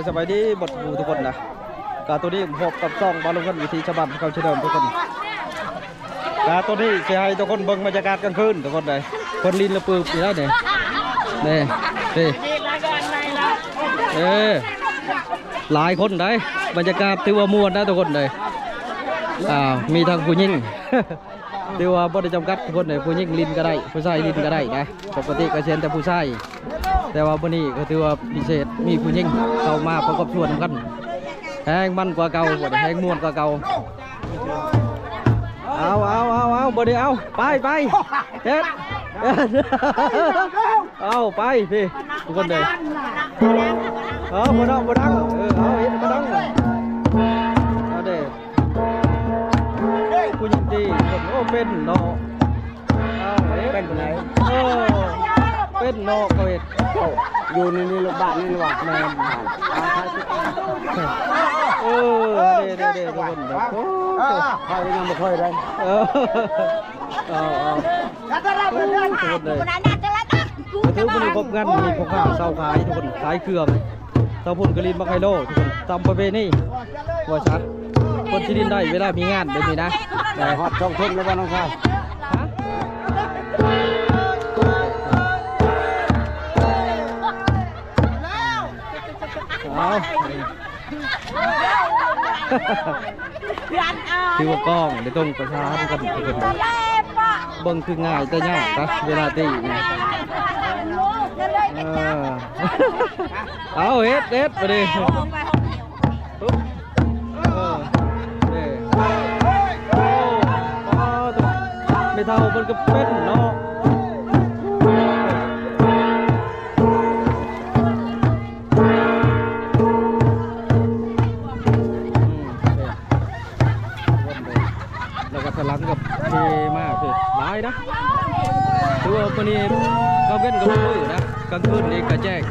สบายดีบทบูทุกคนนะกาตัวนี้พบกับซ่องบอลลูนวิธีฉบับเขาเชื่อเดิมทุกคนกาตัวนี้เสียให้ทุกคนเบิ่งบรรยากาศกลางคืนทุกคนเลยคนลินละปืนอยู่ได้เนี่ยนี่หลายคนได้บรรยากาศที่ว่าม่วนนะทุกคนเลยมีทางผู้หญิงเดี๋ยวว่าบริจำกัดทุกคนเลยผู้หญิงลินก็ได้ผู้ชายลินก็ได้นะปกติก็เช่นแต่ผู้ชายแต่ว่าวันนี้ก็ถือว่าพิเศษมีผู้หญิงเข้ามาประกอบชวนกันแห้งมันกว่าเก่าแห้งม่วนกว่าเก่าเอาบ่ได้เอาไปเฮ็ดเอาไปพี่ทุกคนเลยบ่ดังเอาเฮ็ดบ่ดังเอาเด้ผู้หญิงดีคนโอ้เป็นเนาะเอาเป็นคนไหนเป็นเนาะเขาเฮ็ดอยู่นี่ลูกบ้านนี่ว่ะแม่นเด้ทุกคนเด้อโอ้ใครยังบ่ค่อยได้ทุกคนเลยถือว่ามีครบงานมีพ่อค้าเสาขายทุกคนขายเครื่องเสาพุ่นกรีนมาไคโลทุกคนตามประเพณีว่าชัดคนที่ดินได้เวลามีงานเดี๋ยวนี้นะแต่ฮอตช่องทุ่งแล้วบ้านน้องชายคือว่ากล้องในตรงประชาชนกันทุกคนเบิ่งคือง่ายแต่ยากนะเวลาตีเอาเฮ็ดไปดิไม่เท่ามันก็เป็นเนาะแล้วก็พลังกับเทมากคือหลายนะคือว่าวันนี้ก็เป็นกับมือนะกลางคืนนี่ก็แจ้ง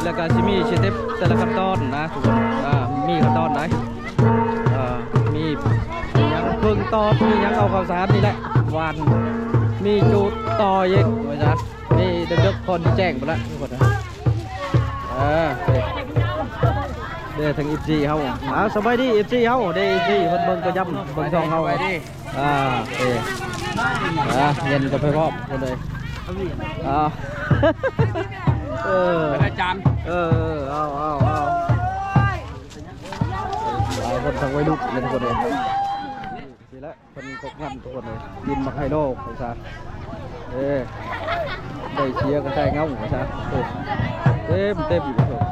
แล้วก็จะมีสเต็ปแต่ละขั้นตอนนะทุกคนมีขั้นตอนไหนมียังเพิ่งตอนมียังเอาข้าวสารนี่แหละวันมีจุดต่อเย็นว่าจัดนี่เด็กๆคนแจ้งหมดแล้วทุกคนนะเดี๋ยวถึง14เขาสบายดี14เขาเดี๋ยว14คนเบิ่งก็ย้ำเบิ่งช่องเขาเย็นกับไปพร้อมกันเลยอาจารย์เอาคนทางไว้ลุกเล่นคนเลยทีละคนกบงานทุกคนเลยยินมาไฮโลกภาษาได้เชียร์กันใช่เงาภาษาเต็มอยู่ทุกคน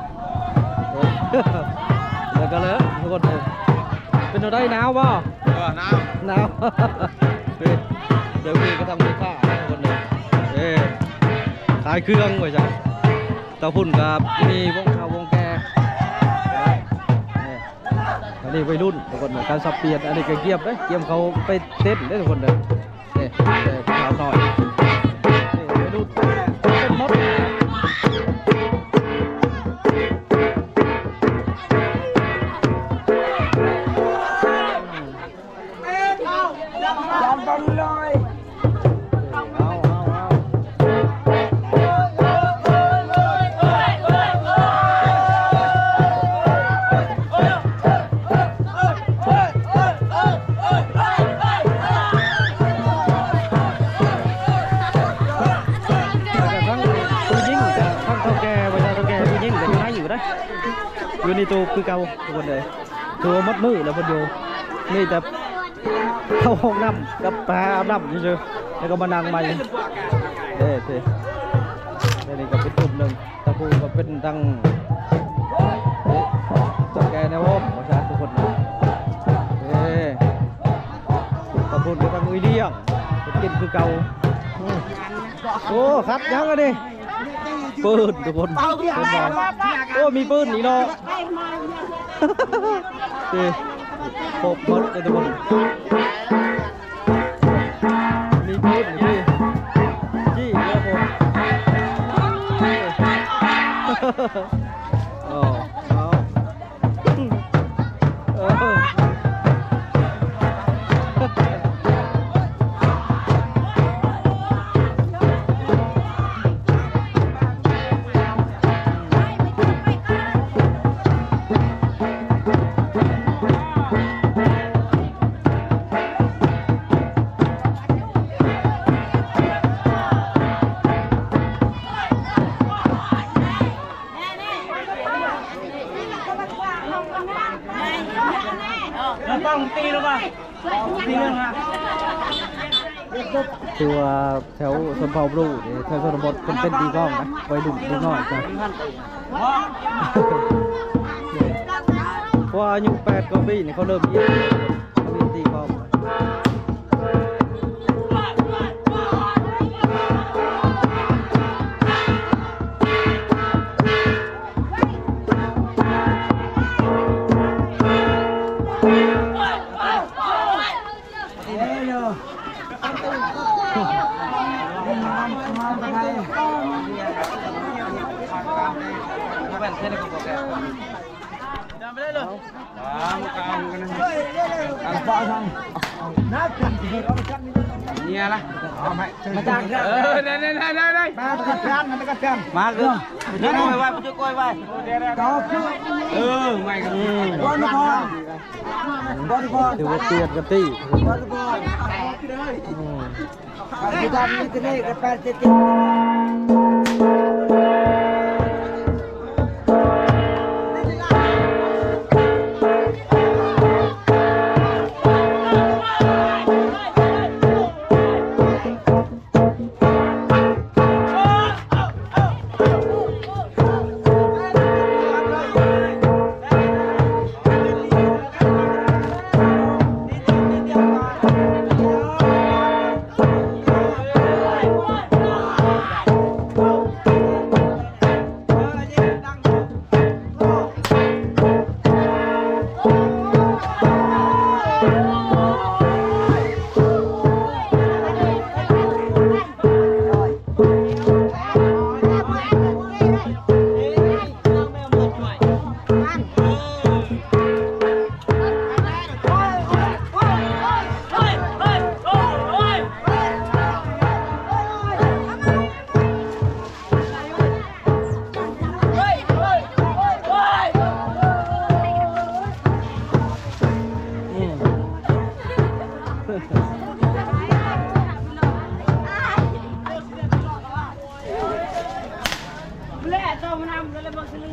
แล้วก็เลยทุกคนเป็นอะไรหนาวป่ะหนาวเดี๋ยวพี่ก็ทำด้วยข้าทุกคนเลยขายเครื่องไว้จ้ะเตาพุ่นกับมีวงข้าววงแกอันนี้วัยรุ่นทุกคนการสับเปลี่ยนอันนี้ก็เกียบเลยเกียมเขาไปเต้นได้ทุกคนเลยข้าวหน่อยวัยรุ่นเป็นมดอยู่ในตัวคือเก่าทุกคนเลยตัวมัดมือแล้วคนอยู่นี่แต่เข้าห้องน้ำกับปลาอาบน้ำเฉยๆแล้วก็มานั่งใหม่นี่ก็เป็นกลุ่มหนึ่งตะปูก็เป็นดังจับแกในวอมประชาทุกคนตะปูก็ตั้งมือเลี้ยงกินคือเก่าโอ้คัดยังเลยปืนทุกคนโอ้มีปืนนี่เนาะพบหมดเลยทุกคนมีปืนนี่จี้แล้วผม แล้วป้องตีแล้วป่ะตีเรื่องอ่ะ ตัวแถวชนเผ่าบลูนี่แถวชนบทเป็นตีกล้องนะไว้ดุดูน้อยจ้ะเพราะอายุ8 กว่าปีนี่เขาเริ่มเยี่ยมเขามีตีกล้องเนี่ยละมาจากได้มาตะกันมาตะกันมาเรื่องช่วยกล้วยไว้ช่วยกล้วยไว้ไม่กันบอลบอลถือว่าเปลี่ยนกันตีบอลที่ทำนี่ที่นี่ก็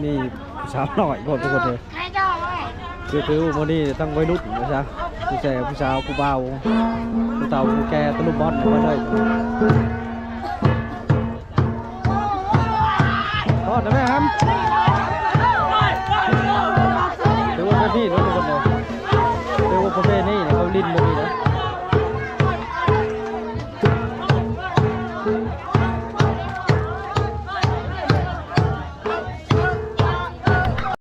นี่สาวหน่อยก่อนทุกคนเลยคือวันนี้ตั้งไว้รุ่นนะจ๊ะผู้ชายผู้สาวผู้เบาผู้เต่าผู้แก่ตะลุมบอลมาเลย